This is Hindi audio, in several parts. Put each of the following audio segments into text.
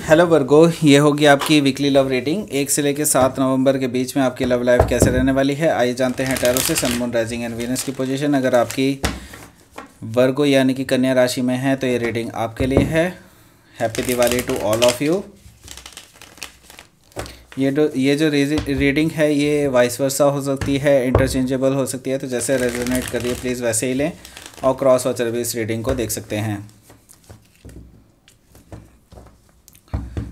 हेलो वर्गो, ये होगी आपकी वीकली लव रीडिंग 1 से लेकर 7 नवंबर के बीच में आपकी लव लाइफ कैसे रहने वाली है। आइए जानते हैं टैरो से सन, मून, राइजिंग एंड वीनस की पोजीशन। अगर आपकी वर्गो यानी कि कन्या राशि में है तो ये रीडिंग आपके लिए है। Happy Diwali to all of you. ये जो रीडिंग है ये वाइस वर्सा हो सकती है, इंटरचेंजेबल हो सकती है, तो जैसे रेजोनेट करिए प्लीज़ वैसे ही लें। और क्रॉस वॉचर भी इस रीडिंग को देख सकते हैं।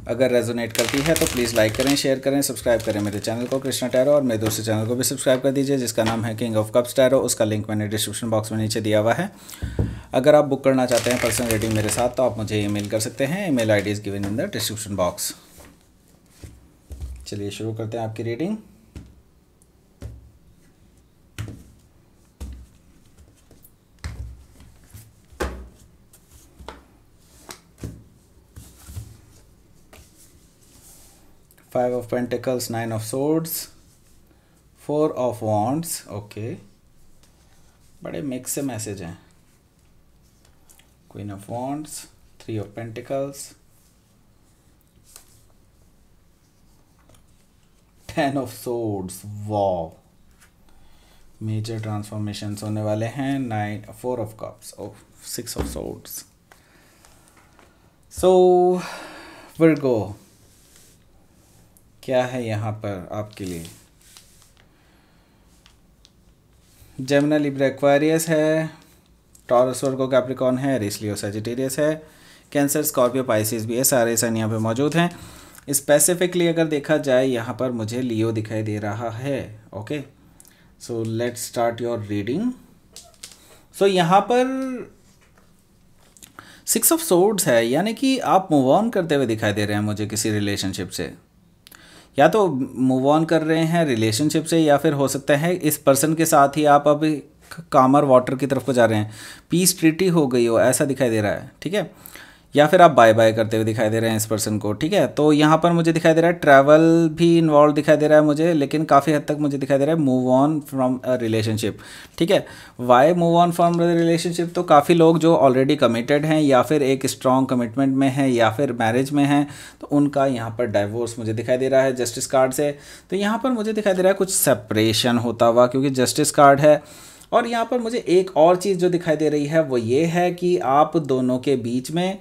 अगर रेजोनेट करती है तो प्लीज़ लाइक करें, शेयर करें, सब्सक्राइब करें मेरे चैनल को कृष्णा टैरो, और मेरे दूसरे चैनल को भी सब्सक्राइब कर दीजिए जिसका नाम है किंग ऑफ कप्स टैरो। उसका लिंक मैंने डिस्क्रिप्शन बॉक्स में नीचे दिया हुआ है। अगर आप बुक करना चाहते हैं पर्सनल रीडिंग मेरे साथ तो आप मुझे ईमेल कर सकते हैं। Email ID is given in the description box. चलिए शुरू करते हैं आपकी reading. Five of Pentacles, Nine of Swords, Four of Wands। Okay, बड़े मिक्स से मैसेज हैं। Queen of Wands, Three of Pentacles, Ten of Swords। Wow, major transformations होने वाले हैं। Four of Cups, Six of Swords। So Virgo, क्या है यहाँ पर आपके लिए? जेमिनी, लिब्रा, एक्वेरियस है, टॉरस, वर्गो, कैप्रिकॉर्न है, एरीस, लियो, सजिटेरियस है, कैंसर, स्कॉर्पियो, पाइसिस भी है। सारे सन यहाँ पे मौजूद हैं। स्पेसिफिकली अगर देखा जाए यहाँ पर मुझे लियो दिखाई दे रहा है। Okay, so let's start your reading. So यहाँ पर 6 ऑफ सोर्ड्स है, यानी कि आप मूव ऑन करते हुए दिखाई दे रहे हैं मुझे किसी रिलेशनशिप से। या तो मूव ऑन कर रहे हैं रिलेशनशिप से, या फिर हो सकता है इस पर्सन के साथ ही आप अभी कामर वाटर की तरफ को जा रहे हैं, पीस ट्रीटी हो गई हो, ऐसा दिखाई दे रहा है। ठीक है, या फिर आप बाय बाय करते हुए दिखाई दे रहे हैं इस पर्सन को। ठीक है, तो यहाँ पर मुझे दिखाई दे रहा है ट्रैवल भी इन्वॉल्व दिखाई दे रहा है मुझे, लेकिन काफ़ी हद तक मुझे दिखाई दे रहा है move on from a relationship. ठीक है, why move on from the relationship? तो काफ़ी लोग जो ऑलरेडी कमिटेड हैं या फिर एक स्ट्रॉन्ग कमिटमेंट में हैं या फिर मैरिज में हैं, तो उनका यहाँ पर डाइवोर्स मुझे दिखाई दे रहा है जस्टिस कार्ड से। तो यहाँ पर मुझे दिखाई दे रहा है कुछ सेपरेशन होता हुआ, क्योंकि जस्टिस कार्ड है। और यहाँ पर मुझे एक और चीज़ जो दिखाई दे रही है वो ये है कि आप दोनों के बीच में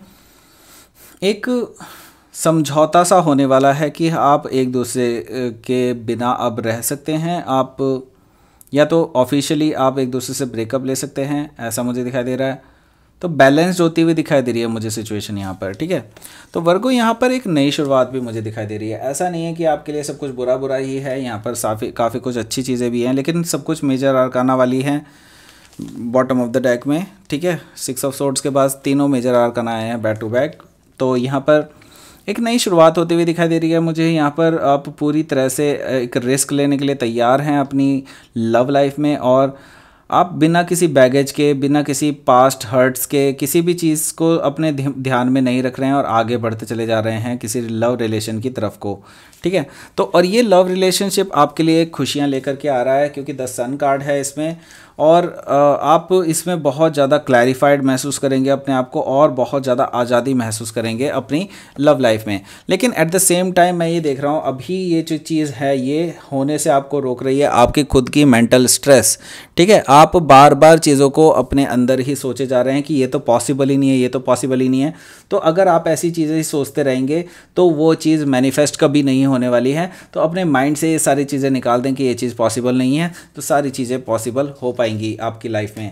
एक समझौता सा होने वाला है कि आप एक दूसरे के बिना अब रह सकते हैं। आप या तो ऑफिशियली आप एक दूसरे से ब्रेकअप ले सकते हैं, ऐसा मुझे दिखाई दे रहा है। तो बैलेंस्ड होती हुई दिखाई दे रही है मुझे सिचुएशन यहाँ पर। ठीक है, तो वर्गो यहाँ पर एक नई शुरुआत भी मुझे दिखाई दे रही है। ऐसा नहीं है कि आपके लिए सब कुछ बुरा बुरा ही है, यहाँ पर काफ़ी कुछ अच्छी चीज़ें भी हैं, लेकिन सब कुछ मेजर आर्काना वाली हैं बॉटम ऑफ द डेक में। ठीक है, 6 ऑफ सोर्ड्स के बाद तीनों मेजर आर्काना आए हैं बैक टू बैक। तो यहाँ पर एक नई शुरुआत होती हुई दिखाई दे रही है मुझे। यहाँ पर आप पूरी तरह से एक रिस्क लेने के लिए तैयार हैं अपनी लव लाइफ में, और आप बिना किसी बैगेज के, बिना किसी पास्ट हर्ट्स के, किसी भी चीज़ को अपने ध्यान में नहीं रख रहे हैं और आगे बढ़ते चले जा रहे हैं किसी लव रिलेशन की तरफ को। ठीक है, तो और ये लव रिलेशनशिप आपके लिए खुशियाँ लेकर के आ रहा है, क्योंकि द सन कार्ड है इसमें। और आप इसमें बहुत ज़्यादा क्लैरिफाइड महसूस करेंगे अपने आप को, और बहुत ज़्यादा आज़ादी महसूस करेंगे अपनी लव लाइफ में। लेकिन एट द सेम टाइम मैं ये देख रहा हूँ अभी ये जो चीज़ है ये होने से आपको रोक रही है आपकी खुद की मेंटल स्ट्रेस। ठीक है, आप बार बार चीज़ों को अपने अंदर ही सोचे जा रहे हैं कि ये तो पॉसिबल ही नहीं है, ये तो पॉसिबल ही नहीं है। तो अगर आप ऐसी चीज़ें ही सोचते रहेंगे तो वो चीज़ मैनिफेस्ट कभी नहीं होने वाली है। तो अपने माइंड से ये सारी चीज़ें निकाल दें कि ये चीज़ पॉसिबल नहीं है, तो सारी चीज़ें पॉसिबल हो पाएंगी आपकी लाइफ में।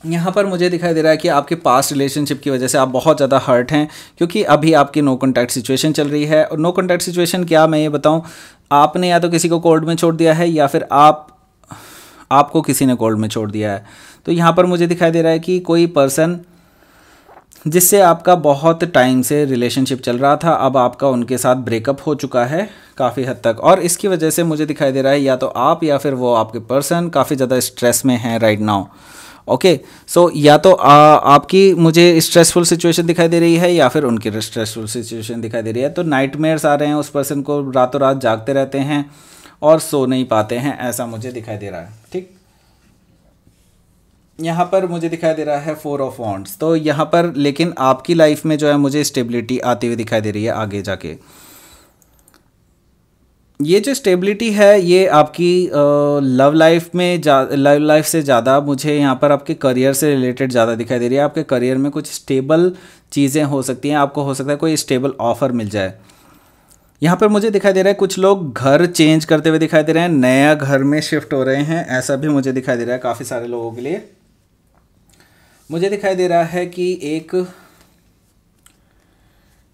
यहाँ पर मुझे दिखाई दे रहा है कि आपके पास्ट रिलेशनशिप की वजह से आप बहुत ज़्यादा हर्ट हैं, क्योंकि अभी आपकी नो कॉन्टैक्ट सिचुएशन चल रही है। और नो कॉन्टैक्ट सिचुएशन क्या, मैं ये बताऊँ, आपने या तो किसी को कोल्ड में छोड़ दिया है या फिर आपको किसी ने कोल्ड में छोड़ दिया है। तो यहाँ पर मुझे दिखाई दे रहा है कि कोई पर्सन जिससे आपका बहुत टाइम से रिलेशनशिप चल रहा था, अब आपका उनके साथ ब्रेकअप हो चुका है काफ़ी हद तक, और इसकी वजह से मुझे दिखाई दे रहा है या तो आप या फिर वो आपके पर्सन काफ़ी ज़्यादा स्ट्रेस में हैं राइट नाउ। ओके, सो या तो आपकी मुझे स्ट्रेसफुल सिचुएशन दिखाई दे रही है या फिर उनकी स्ट्रेसफुल सिचुएशन दिखाई दे रही है। तो नाइटमेयर्स आ रहे हैं उस पर्सन को, रातों रात जागते रहते हैं और सो नहीं पाते हैं, ऐसा मुझे दिखाई दे रहा है। ठीक, यहाँ पर मुझे दिखाई दे रहा है 4 ऑफ वॉन्ड्स। तो यहाँ पर लेकिन आपकी लाइफ में जो है मुझे स्टेबिलिटी आती हुई दिखाई दे रही है आगे जाके। ये जो स्टेबिलिटी है ये आपकी लव लाइफ में लव लाइफ से ज़्यादा मुझे यहाँ पर आपके करियर से रिलेटेड ज़्यादा दिखाई दे रही है। आपके करियर में कुछ स्टेबल चीज़ें हो सकती हैं, आपको हो सकता है कोई स्टेबल ऑफर मिल जाए। यहाँ पर मुझे दिखाई दे रहा है कुछ लोग घर चेंज करते हुए दिखाई दे रहे हैं, नया घर में शिफ्ट हो रहे हैं, ऐसा भी मुझे दिखाई दे रहा है काफ़ी सारे लोगों के लिए। मुझे दिखाई दे रहा है कि एक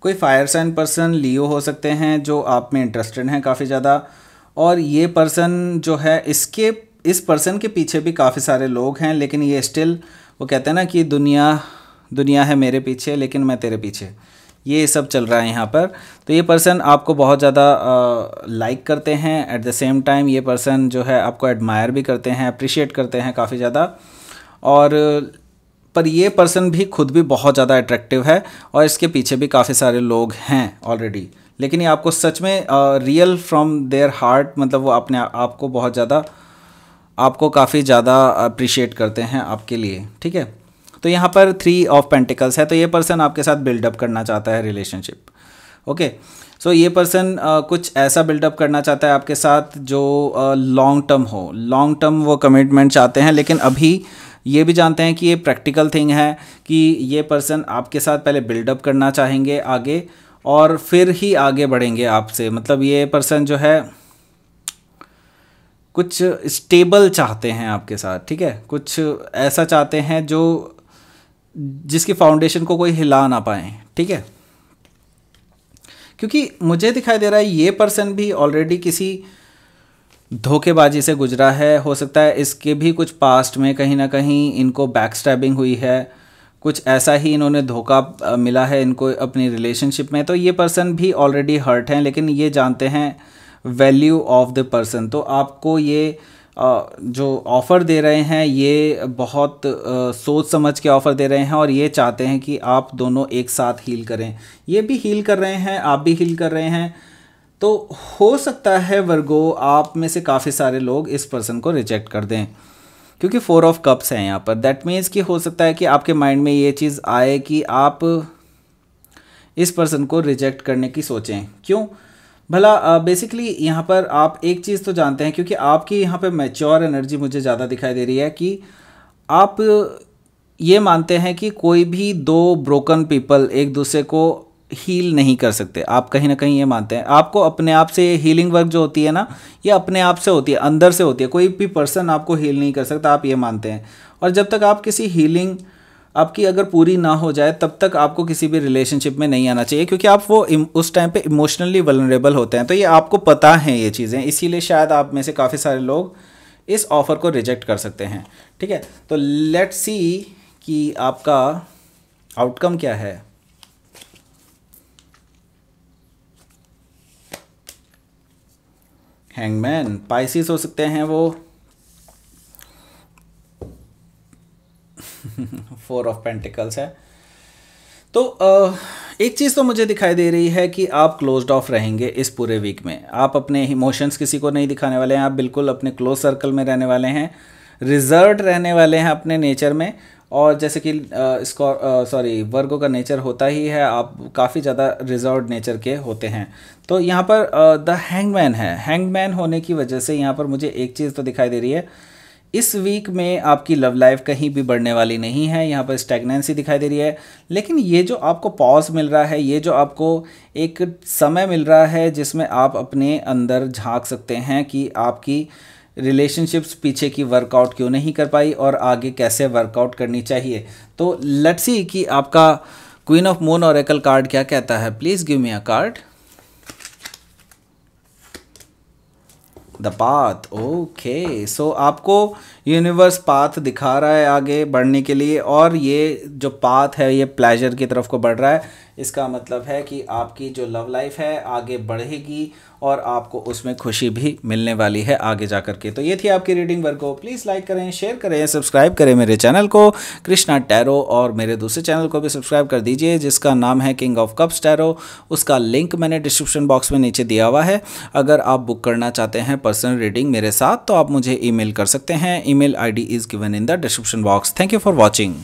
कोई फायर साइन पर्सन लियो हो सकते हैं जो आप में इंटरेस्टेड हैं काफ़ी ज़्यादा, और ये पर्सन जो है इस पर्सन के पीछे भी काफ़ी सारे लोग हैं, लेकिन ये स्टिल वो कहते हैं ना कि दुनिया है मेरे पीछे लेकिन मैं तेरे पीछे, ये सब चल रहा है यहाँ पर। तो ये पर्सन आपको बहुत ज़्यादा लाइक करते हैं, एट द सेम टाइम ये पर्सन जो है आपको एडमायर भी करते हैं, अप्रिशिएट करते हैं काफ़ी ज़्यादा। और पर ये पर्सन भी खुद भी बहुत ज़्यादा अट्रैक्टिव है और इसके पीछे भी काफ़ी सारे लोग हैं ऑलरेडी, लेकिन ये आपको सच में रियल फ्रॉम देयर हार्ट, मतलब वो अपने आपको बहुत ज़्यादा आपको काफ़ी ज़्यादा अप्रिशिएट करते हैं आपके लिए, ठीक है। तो यहाँ पर 3 ऑफ पेंटिकल्स है, तो ये पर्सन आपके साथ बिल्डअप करना चाहता है रिलेशनशिप, ओके। सो ये पर्सन कुछ ऐसा बिल्डअप करना चाहता है आपके साथ जो लॉन्ग टर्म हो, लॉन्ग टर्म वो कमिटमेंट चाहते हैं, लेकिन अभी ये भी जानते हैं कि ये प्रैक्टिकल थिंग है कि ये पर्सन आपके साथ पहले बिल्डअप करना चाहेंगे आगे और फिर ही आगे बढ़ेंगे आपसे। मतलब ये पर्सन जो है कुछ स्टेबल चाहते हैं आपके साथ, ठीक है, कुछ ऐसा चाहते हैं जो जिसकी फाउंडेशन को कोई हिला ना पाए, ठीक है। क्योंकि मुझे दिखाई दे रहा है ये पर्सन भी ऑलरेडी किसी धोखेबाजी से गुजरा है, हो सकता है इसके भी कुछ पास्ट में कहीं ना कहीं इनको बैकस्टैबिंग हुई है, कुछ ऐसा ही इन्होंने धोखा मिला है इनको अपनी रिलेशनशिप में। तो ये पर्सन भी ऑलरेडी हर्ट हैं, लेकिन ये जानते हैं वैल्यू ऑफ द पर्सन। तो आपको ये जो ऑफ़र दे रहे हैं ये बहुत सोच समझ के ऑफ़र दे रहे हैं और ये चाहते हैं कि आप दोनों एक साथ हील करें। ये भी हील कर रहे हैं, आप भी हील कर रहे हैं। तो हो सकता है वर्गो आप में से काफ़ी सारे लोग इस पर्सन को रिजेक्ट कर दें, क्योंकि 4 ऑफ कप्स हैं यहाँ पर। दैट मीन्स कि हो सकता है कि आपके माइंड में ये चीज़ आए कि आप इस पर्सन को रिजेक्ट करने की सोचें। क्यों भला? बेसिकली यहाँ पर आप एक चीज़ तो जानते हैं, क्योंकि आपकी यहाँ पे मैच्योर एनर्जी मुझे ज़्यादा दिखाई दे रही है कि आप ये मानते हैं कि कोई भी 2 ब्रोकन पीपल एक दूसरे को हील नहीं कर सकते। आप कहीं ना कहीं ये मानते हैं, आपको अपने आप से हीलिंग वर्क जो होती है ना, ये अपने आप से होती है, अंदर से होती है। कोई भी पर्सन आपको हील नहीं कर सकता, आप ये मानते हैं। और जब तक आप किसी हीलिंग आपकी अगर पूरी ना हो जाए तब तक आपको किसी भी रिलेशनशिप में नहीं आना चाहिए, क्योंकि आप वो उस टाइम पे इमोशनली वल्नरेबल होते हैं। तो ये आपको पता है ये चीज़ें, इसीलिए शायद आप में से काफ़ी सारे लोग इस ऑफ़र को रिजेक्ट कर सकते हैं, ठीक है। तो लेट्स सी कि आपका आउटकम क्या है। हैंगमैन, पाइसिस हो सकते हैं वो। 4 ऑफ पेंटिकल्स है। तो एक चीज़ तो मुझे दिखाई दे रही है कि आप क्लोज्ड ऑफ रहेंगे इस पूरे वीक में। आप अपने इमोशंस किसी को नहीं दिखाने वाले हैं, आप बिल्कुल अपने क्लोज सर्कल में रहने वाले हैं, रिजर्व्ड रहने वाले हैं अपने नेचर में। और जैसे कि वर्गो का नेचर होता ही है, आप काफ़ी ज़्यादा रिजर्व्ड नेचर के होते हैं। तो यहाँ पर द हैंगमैन है। हैंगमैन होने की वजह से यहाँ पर मुझे एक चीज़ तो दिखाई दे रही है, इस वीक में आपकी लव लाइफ कहीं भी बढ़ने वाली नहीं है। यहाँ पर स्टैग्नेंसी दिखाई दे रही है, लेकिन ये जो आपको पॉज मिल रहा है, ये जो आपको एक समय मिल रहा है जिसमें आप अपने अंदर झांक सकते हैं कि आपकी रिलेशनशिप्स पीछे की वर्कआउट क्यों नहीं कर पाई और आगे कैसे वर्कआउट करनी चाहिए। तो लेट्स सी कि आपका queen of moon oracle card क्या कहता है। Please give me a card. The path, okay. So आपको यूनिवर्स पाथ दिखा रहा है आगे बढ़ने के लिए, और ये जो पाथ है ये प्लेजर की तरफ को बढ़ रहा है। इसका मतलब है कि आपकी जो लव लाइफ है आगे बढ़ेगी और आपको उसमें खुशी भी मिलने वाली है आगे जा कर के। तो ये थी आपकी रीडिंग वर्गो। प्लीज़ लाइक करें, शेयर करें, सब्सक्राइब करें मेरे चैनल को कृष्णा टैरो, और मेरे दूसरे चैनल को भी सब्सक्राइब कर दीजिए जिसका नाम है किंग ऑफ कप्स टैरो। उसका लिंक मैंने डिस्क्रिप्शन बॉक्स में नीचे दिया हुआ है। अगर आप बुक करना चाहते हैं पर्सनल रीडिंग मेरे साथ, तो आप मुझे ईमेल कर सकते हैं। Email ID is given in the description box. Thank you for watching.